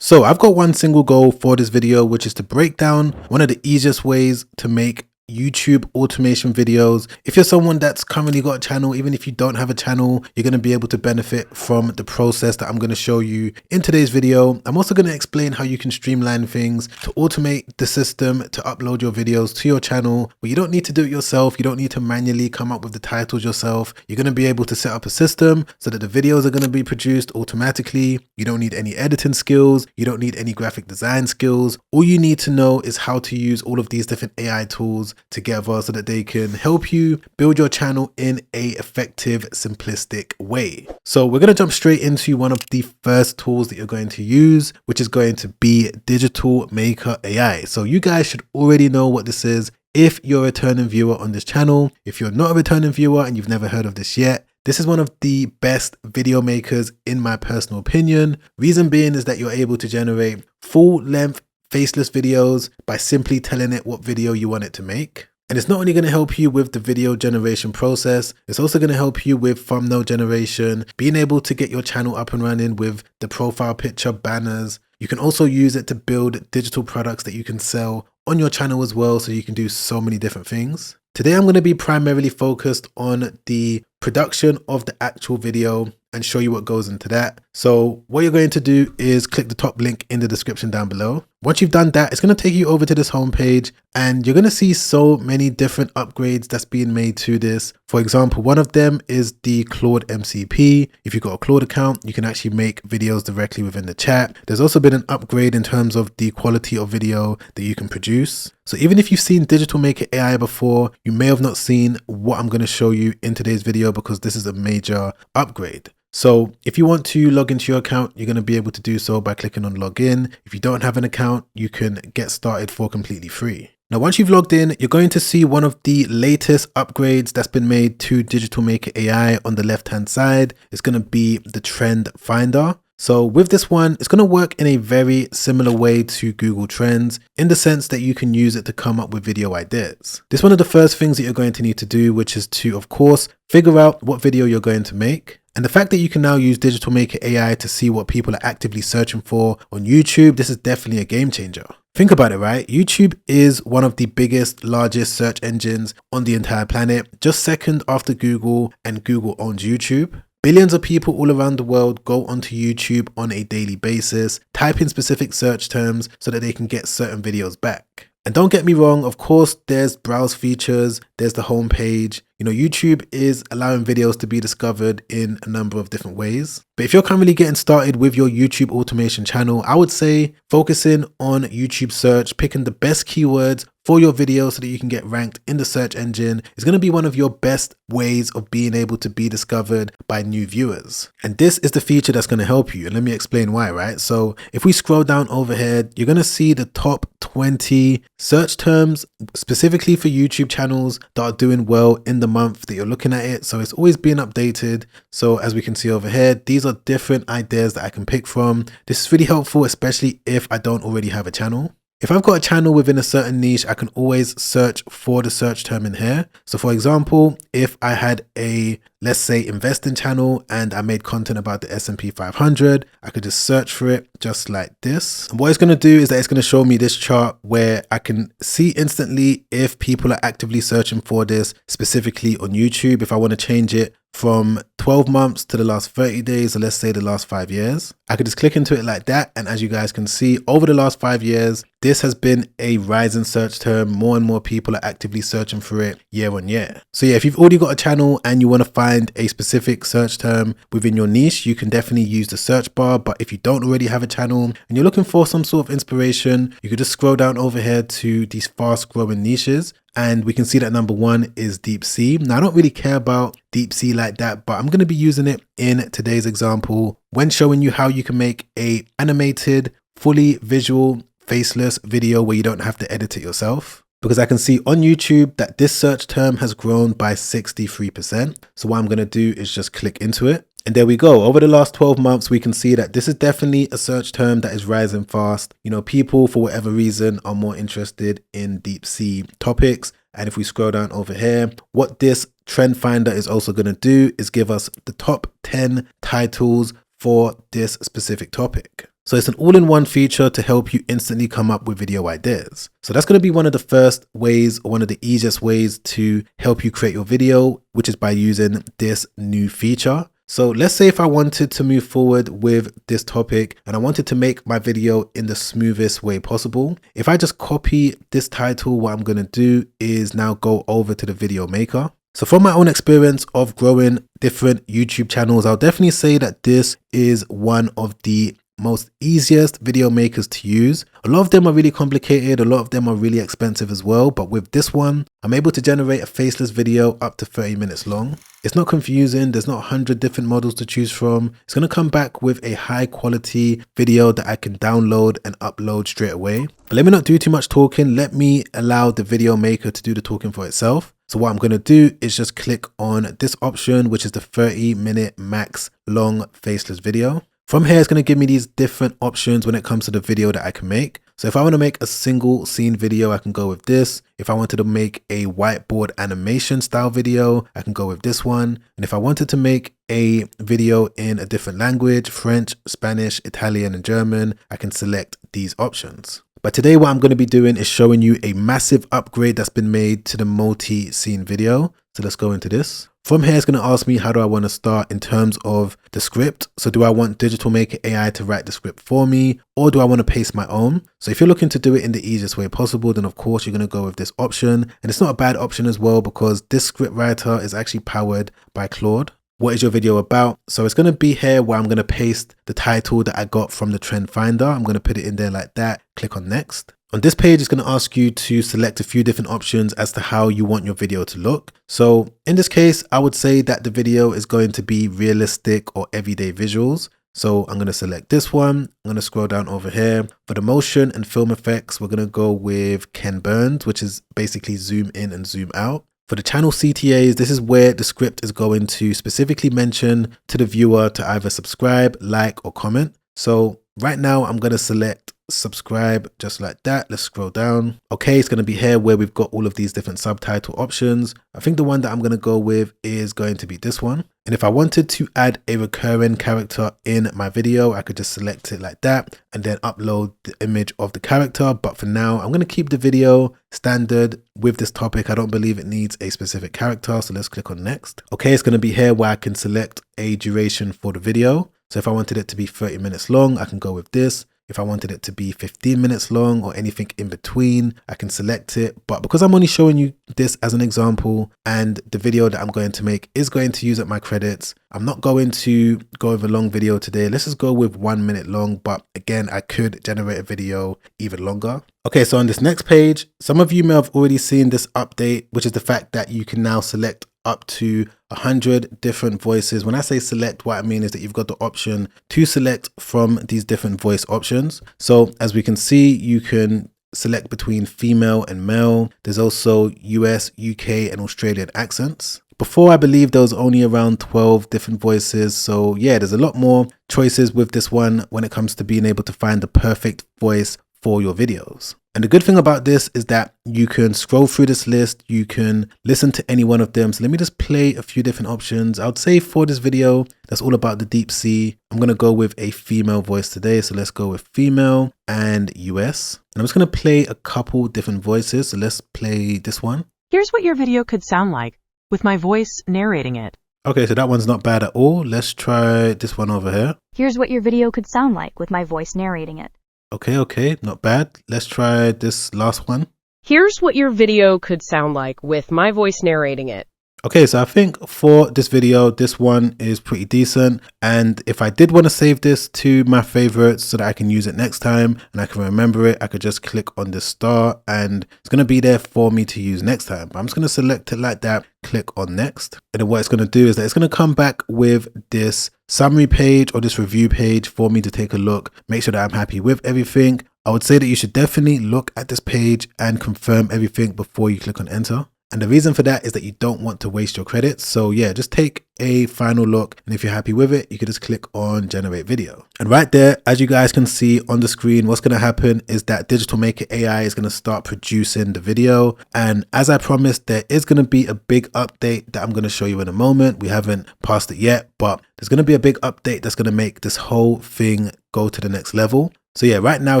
So I've got one single goal for this video, which is to break down one of the easiest ways to make YouTube automation videos. If you're someone that's currently got a channel, even if you don't have a channel, you're going to be able to benefit from the process that I'm going to show you in today's video. I'm also going to explain how you can streamline things to automate the system to upload your videos to your channel, but you don't need to do it yourself. You don't need to manually come up with the titles yourself. You're going to be able to set up a system so that the videos are going to be produced automatically. You don't need any editing skills. You don't need any graphic design skills. All you need to know is how to use all of these different AI tools together so that they can help you build your channel in a effective, simplistic way. So we're going to jump straight into one of the first tools that you're going to use, which is going to be Digital Maker AI. So you guys should already know what this is if you're a returning viewer on this channel. If you're not a returning viewer and you've never heard of this yet, this is one of the best video makers in my personal opinion. Reason being is that you're able to generate full-length faceless videos by simply telling it what video you want it to make. And it's not only going to help you with the video generation process, it's also going to help you with thumbnail generation, being able to get your channel up and running with the profile picture, banners. You can also use it to build digital products that you can sell on your channel as well, so you can do so many different things. Today I'm going to be primarily focused on the production of the actual video and show you what goes into that. So what you're going to do is click the top link in the description down below. Once you've done that, it's going to take you over to this homepage and you're going to see so many different upgrades that's being made to this. For example, one of them is the Claude MCP. If you've got a Claude account, you can actually make videos directly within the chat. There's also been an upgrade in terms of the quality of video that you can produce. So even if you've seen Digital Maker AI before, you may have not seen what I'm going to show you in today's video because this is a major upgrade. So if you want to log into your account, you're going to be able to do so by clicking on login. If you don't have an account, you can get started for completely free. Now, once you've logged in, you're going to see one of the latest upgrades that's been made to Digital Maker AI on the left-hand side. It's going to be the trend finder. So with this one, it's going to work in a very similar way to Google Trends in the sense that you can use it to come up with video ideas. This is one of the first things that you're going to need to do, which is to, of course, figure out what video you're going to make. And the fact that you can now use Digital Maker AI to see what people are actively searching for on YouTube, this is definitely a game changer. Think about it, right? YouTube is one of the biggest, largest search engines on the entire planet, just second after Google, and Google owns YouTube. Billions of people all around the world go onto YouTube on a daily basis, type in specific search terms so that they can get certain videos back. And don't get me wrong, of course, there's browse features, there's the home page. You know, YouTube is allowing videos to be discovered in a number of different ways. But if you're currently getting started with your YouTube automation channel, I would say focusing on YouTube search, picking the best keywords for your video so that you can get ranked in the search engine is going to be one of your best ways of being able to be discovered by new viewers. And this is the feature that's going to help you. And let me explain why, right? So if we scroll down overhead, you're going to see the top 20 search terms specifically for YouTube channels that are doing well in the month that you're looking at it. So it's always being updated. So as we can see over here, these are different ideas that I can pick from. This is really helpful, especially if I don't already have a channel. If I've got a channel within a certain niche, I can always search for the search term in here. So for example, if I had a, let's say, investing channel and I made content about the S&P 500, I could just search for it just like this. And what it's going to do is that it's going to show me this chart where I can see instantly if people are actively searching for this specifically on YouTube. If I want to change it from 12 months to the last 30 days, or let's say the last 5 years, I could just click into it like that. And as you guys can see, over the last 5 years, this has been a rising search term. More and more people are actively searching for it year on year. So yeah, if you've already got a channel and you want to find a specific search term within your niche, you can definitely use the search bar. But if you don't already have a channel and you're looking for some sort of inspiration, you could just scroll down over here to these fast growing niches. And we can see that number one is deep sea. Now, I don't really care about deep sea like that, but I'm going to be using it in today's example when showing you how you can make a animated, fully visual, faceless video where you don't have to edit it yourself. Because I can see on YouTube that this search term has grown by 63%. So what I'm going to do is just click into it. And there we go. Over the last 12 months, we can see that this is definitely a search term that is rising fast. You know, people, for whatever reason, are more interested in deep sea topics. And if we scroll down over here, what this trend finder is also going to do is give us the top 10 titles for this specific topic. So it's an all-in-one feature to help you instantly come up with video ideas. So that's going to be one of the first ways, or one of the easiest ways to help you create your video, which is by using this new feature. So let's say if I wanted to move forward with this topic and I wanted to make my video in the smoothest way possible. If I just copy this title, what I'm going to do is now go over to the video maker. So from my own experience of growing different YouTube channels, I'll definitely say that this is one of the most easiest video makers to use. A lot of them are really complicated, a lot of them are really expensive as well, but with this one I'm able to generate a faceless video up to 30 minutes long. It's not confusing, there's not 100 different models to choose from. It's going to come back with a high quality video that I can download and upload straight away. But let me not do too much talking, let me allow the video maker to do the talking for itself. So what I'm going to do is just click on this option, which is the 30-minute max long faceless video. From here, it's going to give me these different options when it comes to the video that I can make. So if I want to make a single scene video, I can go with this. If I wanted to make a whiteboard animation style video, I can go with this one. And if I wanted to make a video in a different language, French, Spanish, Italian, and German, I can select these options. But today what I'm going to be doing is showing you a massive upgrade that's been made to the multi-scene video. So let's go into this. From here, it's going to ask me how do I want to start in terms of the script. So do I want Digital Maker AI to write the script for me, or do I want to paste my own? So if you're looking to do it in the easiest way possible, then of course you're going to go with this option. And it's not a bad option as well, because this script writer is actually powered by Claude. What is your video about? So it's going to be here where I'm going to paste the title that I got from the trend finder. I'm going to put it in there like that. Click on next. On this page, it's going to ask you to select a few different options as to how you want your video to look. So in this case, I would say that the video is going to be realistic or everyday visuals. So I'm going to select this one. I'm going to scroll down over here. For the motion and film effects, we're going to go with Ken Burns, which is basically zoom in and zoom out. For the channel CTAs, this is where the script is going to specifically mention to the viewer to either subscribe, like, or comment. So right now I'm going to select subscribe just like that. Let's scroll down. Okay, it's going to be here where we've got all of these different subtitle options. I think the one that I'm going to go with is going to be this one. And if I wanted to add a recurring character in my video, I could just select it like that and then upload the image of the character. But for now, I'm going to keep the video standard with this topic. I don't believe it needs a specific character. So let's click on next. Okay, it's going to be here where I can select a duration for the video. So if I wanted it to be 30 minutes long, I can go with this. If I wanted it to be 15 minutes long or anything in between, I can select it. But because I'm only showing you this as an example and the video that I'm going to make is going to use up my credits, I'm not going to go with a long video today. Let's just go with 1 minute long. But again, I could generate a video even longer. Okay, so on this next page, some of you may have already seen this update, which is the fact that you can now select up to 100 different voices. When I say select, what I mean is that you've got the option to select from these different voice options. So as we can see, you can select between female and male. There's also US, UK, and Australian accents. Before, I believe there was only around 12 different voices. So yeah, there's a lot more choices with this one when it comes to being able to find the perfect voice for your videos. And the good thing about this is that you can scroll through this list, you can listen to any one of them. So let me just play a few different options. I would say for this video, that's all about the deep sea. I'm going to go with a female voice today. So let's go with female and US. And I'm just going to play a couple different voices. So let's play this one. Here's what your video could sound like with my voice narrating it. Okay, so that one's not bad at all. Let's try this one over here. Here's what your video could sound like with my voice narrating it. Okay, not bad. Let's try this last one. Here's what your video could sound like with my voice narrating it. Okay, so I think for this video, this one is pretty decent. And if I did want to save this to my favorites so that I can use it next time and I can remember it, I could just click on this star and it's going to be there for me to use next time. But I'm just going to select it like that, click on next. And then what it's going to do is that it's going to come back with this summary page or this review page for me to take a look, make sure that I'm happy with everything. I would say that you should definitely look at this page and confirm everything before you click on enter. And the reason for that is that you don't want to waste your credits. So yeah, just take a final look. And if you're happy with it, you can just click on generate video. And right there, as you guys can see on the screen, what's going to happen is that Digital Maker AI is going to start producing the video. And as I promised, there is going to be a big update that I'm going to show you in a moment. We haven't passed it yet, but there's going to be a big update that's going to make this whole thing go to the next level. So yeah, right now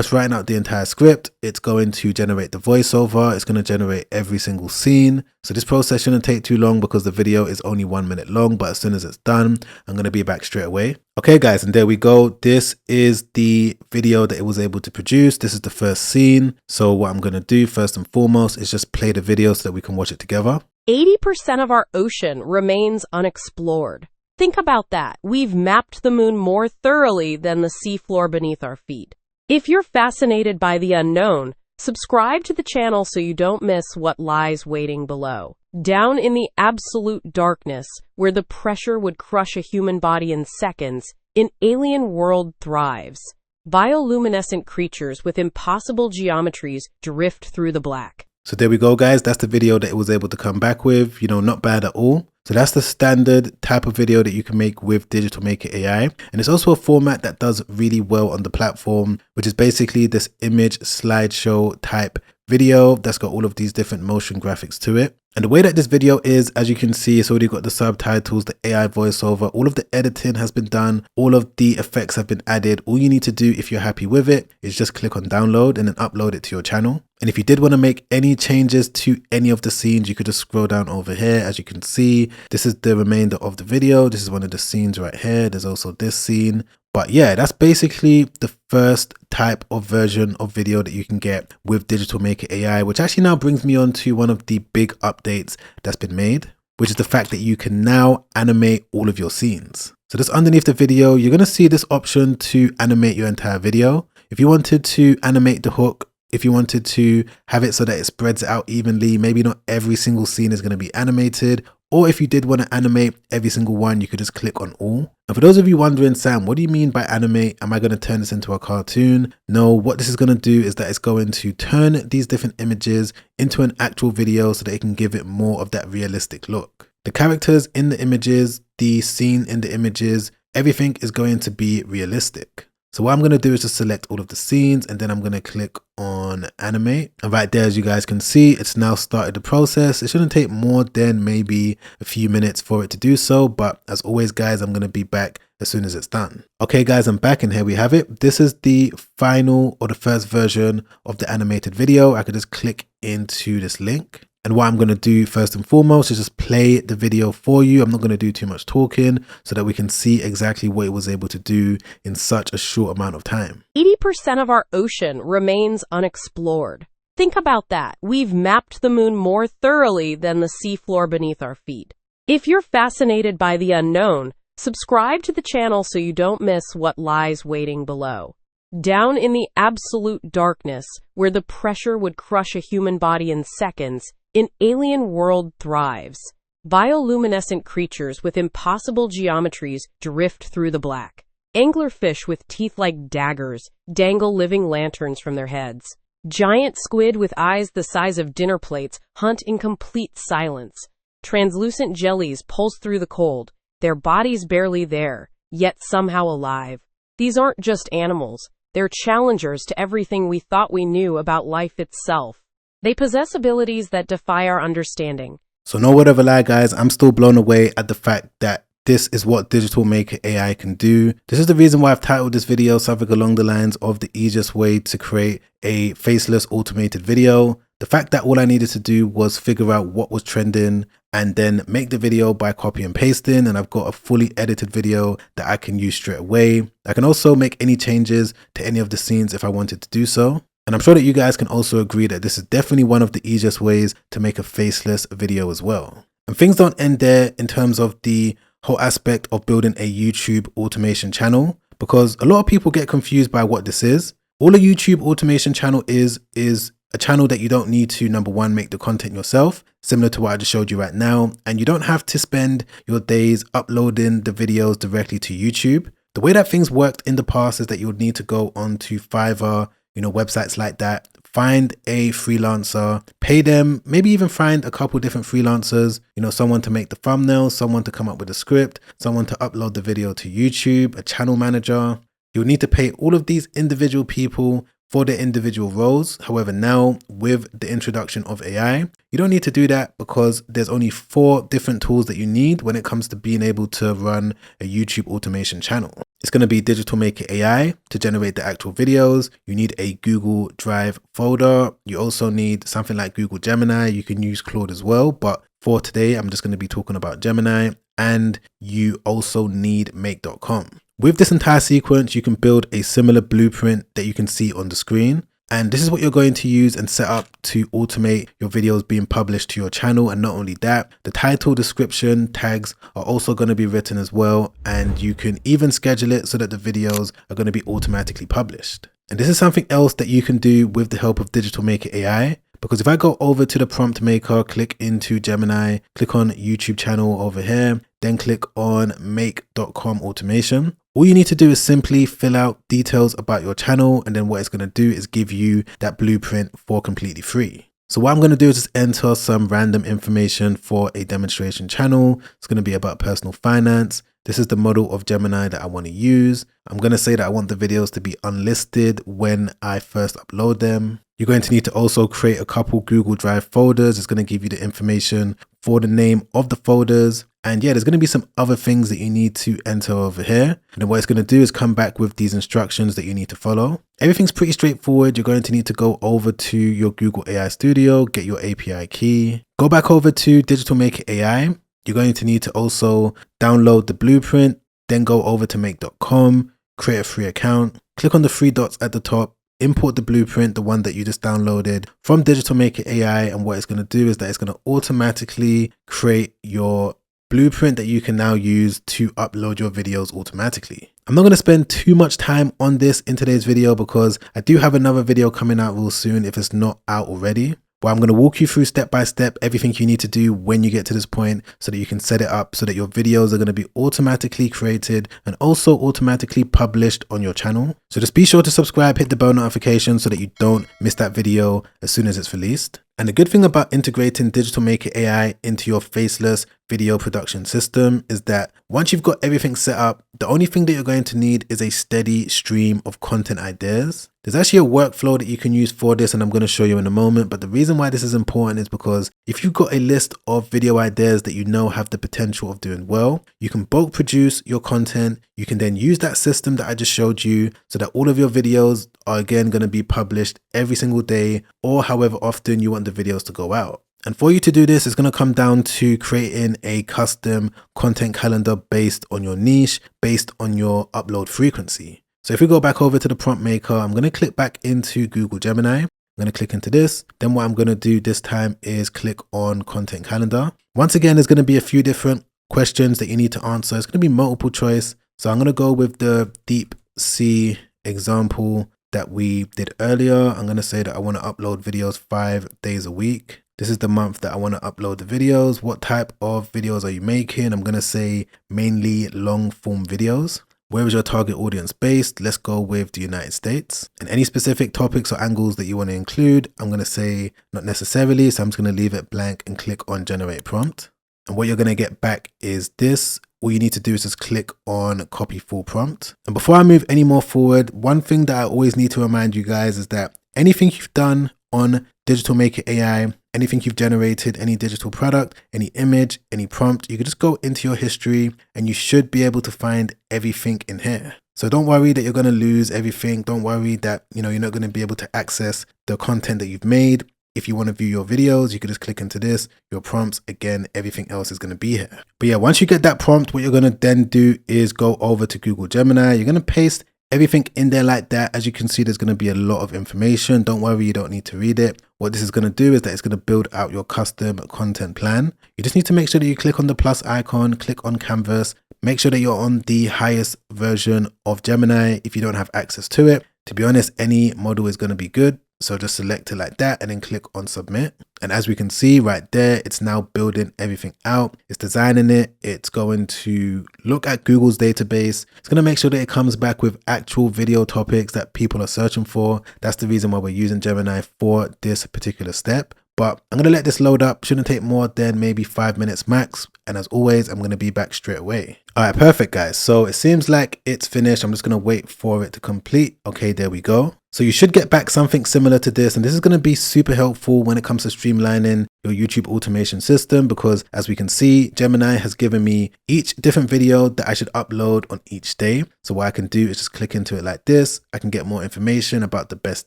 it's writing out the entire script. It's going to generate the voiceover. It's going to generate every single scene. So this process shouldn't take too long because the video is only 1 minute long, but as soon as it's done, I'm going to be back straight away. Okay guys, and there we go. This is the video that it was able to produce. This is the first scene. So what I'm going to do first and foremost is just play the video so that we can watch it together. 80% of our ocean remains unexplored. Think about that. We've mapped the moon more thoroughly than the seafloor beneath our feet. If you're fascinated by the unknown, subscribe to the channel so you don't miss what lies waiting below. Down in the absolute darkness, where the pressure would crush a human body in seconds, an alien world thrives. Bioluminescent creatures with impossible geometries drift through the black. So there we go guys, that's the video that it was able to come back with, not bad at all. So that's the standard type of video that you can make with Digital Maker AI. And it's also a format that does really well on the platform, which is basically this image slideshow type video that's got all of these different motion graphics to it. And the way that this video is, as you can see, it's already got the subtitles, the AI voiceover, all of the editing has been done, all of the effects have been added. All you need to do if you're happy with it is just click on download and then upload it to your channel. And if you did want to make any changes to any of the scenes, you could just scroll down over here. As you can see, this is the remainder of the video. This is one of the scenes right here. There's also this scene. But yeah, that's basically the first type of version of video that you can get with Digital Maker AI, which actually now brings me on to one of the big updates that's been made, which is the fact that you can now animate all of your scenes. So just underneath the video, you're going to see this option to animate your entire video. If you wanted to animate the hook, if you wanted to have it so that it spreads out evenly, maybe not every single scene is going to be animated, or if you did want to animate every single one, you could just click on all. And for those of you wondering, Sam, what do you mean by animate? Am I going to turn this into a cartoon? No, what this is going to do is that it's going to turn these different images into an actual video so that it can give it more of that realistic look. The characters in the images, the scene in the images, everything is going to be realistic. So what I'm going to do is just select all of the scenes and then I'm going to click on animate. And right there, as you guys can see, it's now started the process. It shouldn't take more than maybe a few minutes for it to do so. But as always, guys, I'm going to be back as soon as it's done. Okay, guys, I'm back and here we have it. This is the final or the first version of the animated video. I could just click into this link. And what I'm going to do first and foremost is just play the video for you. I'm not going to do too much talking so that we can see exactly what it was able to do in such a short amount of time. 80% of our ocean remains unexplored. Think about that. We've mapped the moon more thoroughly than the seafloor beneath our feet. If you're fascinated by the unknown, subscribe to the channel so you don't miss what lies waiting below. Down in the absolute darkness, where the pressure would crush a human body in seconds, an alien world thrives. Bioluminescent creatures with impossible geometries drift through the black. Anglerfish with teeth like daggers dangle living lanterns from their heads. Giant squid with eyes the size of dinner plates hunt in complete silence. Translucent jellies pulse through the cold, their bodies barely there, yet somehow alive. These aren't just animals. They're challengers to everything we thought we knew about life itself. They possess abilities that defy our understanding. So no word of a lie, guys, I'm still blown away at the fact that this is what Digital Maker AI can do. This is the reason why I've titled this video something along the lines of the easiest way to create a faceless automated video. The fact that all I needed to do was figure out what was trending and then make the video by copy and pasting, and I've got a fully edited video that I can use straight away. I can also make any changes to any of the scenes if I wanted to do so. And I'm sure that you guys can also agree that this is definitely one of the easiest ways to make a faceless video as well. And things don't end there in terms of the whole aspect of building a YouTube automation channel, because a lot of people get confused by what this is. All a YouTube automation channel is a channel that you don't need to, number one, make the content yourself, similar to what I just showed you right now. And you don't have to spend your days uploading the videos directly to YouTube. The way that things worked in the past is that you would need to go onto Fiverr, websites like that, find a freelancer, pay them, maybe even find a couple different freelancers, someone to make the thumbnails, someone to come up with a script, someone to upload the video to YouTube, a channel manager. You'll need to pay all of these individual people for their individual roles. However, now with the introduction of AI, you don't need to do that because there's only 4 different tools that you need when it comes to being able to run a YouTube automation channel. It's going to be Digital Maker AI to generate the actual videos. You need a Google Drive folder. You also need something like Google Gemini. You can use Claude as well, but for today, I'm just going to be talking about Gemini. And you also need make.com. With this entire sequence, you can build a similar blueprint that you can see on the screen. And this is what you're going to use and set up to automate your videos being published to your channel. And not only that, the title, description, tags are also going to be written as well. And you can even schedule it so that the videos are going to be automatically published. And this is something else that you can do with the help of Digital Maker AI. Because if I go over to the prompt maker, click into Gemini, click on YouTube channel over here, then click on make.com automation. All you need to do is simply fill out details about your channel, and then what it's going to do is give you that blueprint for completely free. So what I'm going to do is just enter some random information for a demonstration channel. It's going to be about personal finance. This is the model of Gemini that I want to use. I'm going to say that I want the videos to be unlisted when I first upload them. You're going to need to also create a couple Google Drive folders. It's going to give you the information for the name of the folders. And yeah, there's going to be some other things that you need to enter over here. And then what it's going to do is come back with these instructions that you need to follow. Everything's pretty straightforward. You're going to need to go over to your Google AI Studio, get your API key, go back over to Digital Maker AI. You're going to need to also download the blueprint, then go over to make.com, create a free account, click on the three dots at the top, import the blueprint, the one that you just downloaded from Digital Maker AI. And what it's going to do is that it's going to automatically create your blueprint that you can now use to upload your videos automatically. I'm not going to spend too much time on this in today's video because I do have another video coming out real soon if it's not out already. Well, I'm going to walk you through step by step everything you need to do when you get to this point so that you can set it up so that your videos are going to be automatically created and also automatically published on your channel. So just be sure to subscribe, hit the bell notification so that you don't miss that video as soon as it's released. And the good thing about integrating Digital Maker AI into your Faceless video production system is that once you've got everything set up, the only thing that you're going to need is a steady stream of content ideas. There's actually a workflow that you can use for this, and I'm going to show you in a moment. But the reason why this is important is because if you've got a list of video ideas that you know have the potential of doing well, you can bulk produce your content. You can then use that system that I just showed you so that all of your videos are again going to be published every single day or however often you want the videos to go out. And for you to do this, it's going to come down to creating a custom content calendar based on your niche, based on your upload frequency. So if we go back over to the prompt maker, I'm going to click back into Google Gemini. I'm going to click into this. Then what I'm going to do this time is click on content calendar. Once again, there's going to be a few different questions that you need to answer. It's going to be multiple choice. So I'm going to go with the deep sea example that we did earlier. I'm going to say that I want to upload videos 5 days a week. This is the month that I want to upload the videos. What type of videos are you making? I'm going to say mainly long form videos. Where is your target audience based? Let's go with the United States. And any specific topics or angles that you want to include, I'm going to say not necessarily. So I'm just going to leave it blank and click on generate prompt. And what you're going to get back is this. All you need to do is just click on copy full prompt. And before I move any more forward, one thing that I always need to remind you guys is that anything you've done on Digital Maker AI, anything you've generated, any digital product, any image, any prompt, you can just go into your history and you should be able to find everything in here. So don't worry that you're going to lose everything. Don't worry that, you're not going to be able to access the content that you've made. If you want to view your videos, you can just click into this, your prompts, again, everything else is going to be here. But yeah, once you get that prompt, what you're going to then do is go over to Google Gemini. You're going to paste everything in there like that. As you can see, there's going to be a lot of information. Don't worry, you don't need to read it. What this is going to do is that it's going to build out your custom content plan. You just need to make sure that you click on the plus icon, click on canvas, make sure that you're on the highest version of Gemini if you don't have access to it. To be honest, any model is going to be good. So just select it like that and then click on submit. And as we can see right there, it's now building everything out. It's designing it. It's going to look at Google's database. It's going to make sure that it comes back with actual video topics that people are searching for. That's the reason why we're using Gemini for this particular step. But I'm going to let this load up. Shouldn't take more than maybe 5 minutes max. And as always, I'm going to be back straight away. All right, perfect, guys. So it seems like it's finished. I'm just going to wait for it to complete. Okay, there we go. So you should get back something similar to this. And this is going to be super helpful when it comes to streamlining your YouTube automation system, because as we can see, Gemini has given me each different video that I should upload on each day. So what I can do is just click into it like this. I can get more information about the best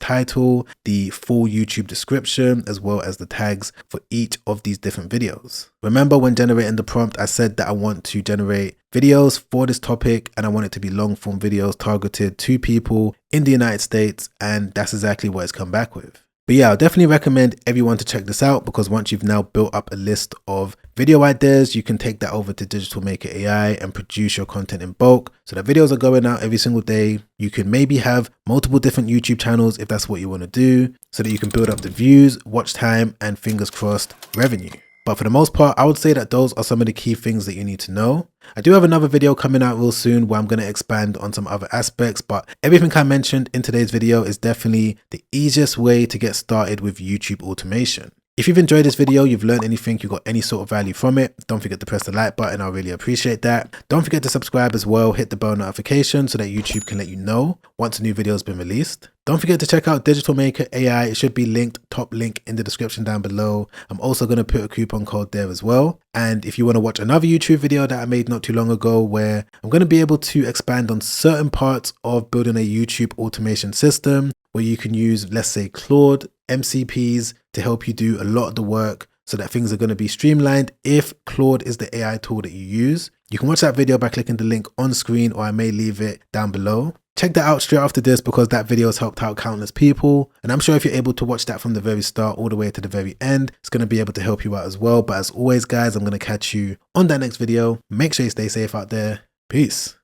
title, the full YouTube description, as well as the tags for each of these different videos. Remember, when generating the prompt, I said that I want to generate videos for this topic and I want it to be long form videos targeted to people in the United States, and that's exactly what it's come back with. But yeah, I'll definitely recommend everyone to check this out, because once you've now built up a list of video ideas, you can take that over to Digital Maker AI and produce your content in bulk. So that videos are going out every single day. You can maybe have multiple different YouTube channels if that's what you want to do, so that you can build up the views, watch time, and fingers crossed, revenue. But for the most part, I would say that those are some of the key things that you need to know. I do have another video coming out real soon where I'm going to expand on some other aspects, but everything I mentioned in today's video is definitely the easiest way to get started with YouTube automation. If you've enjoyed this video, you've learned anything, you got any sort of value from it, don't forget to press the like button. I'll really appreciate that. Don't forget to subscribe as well, hit the bell notification so that YouTube can let you know once a new video has been released. Don't forget to check out Digital Maker AI. It should be linked, top link in the description down below. I'm also going to put a coupon code there as well. And if you want to watch another YouTube video that I made not too long ago, where I'm going to be able to expand on certain parts of building a YouTube automation system, where you can use, let's say, Claude, MCPs to help you do a lot of the work so that things are going to be streamlined if Claude is the AI tool that you use. You can watch that video by clicking the link on screen, or I may leave it down below. Check that out straight after this, because that video has helped out countless people. And I'm sure if you're able to watch that from the very start all the way to the very end, it's going to be able to help you out as well. But as always, guys, I'm going to catch you on that next video. Make sure you stay safe out there. Peace.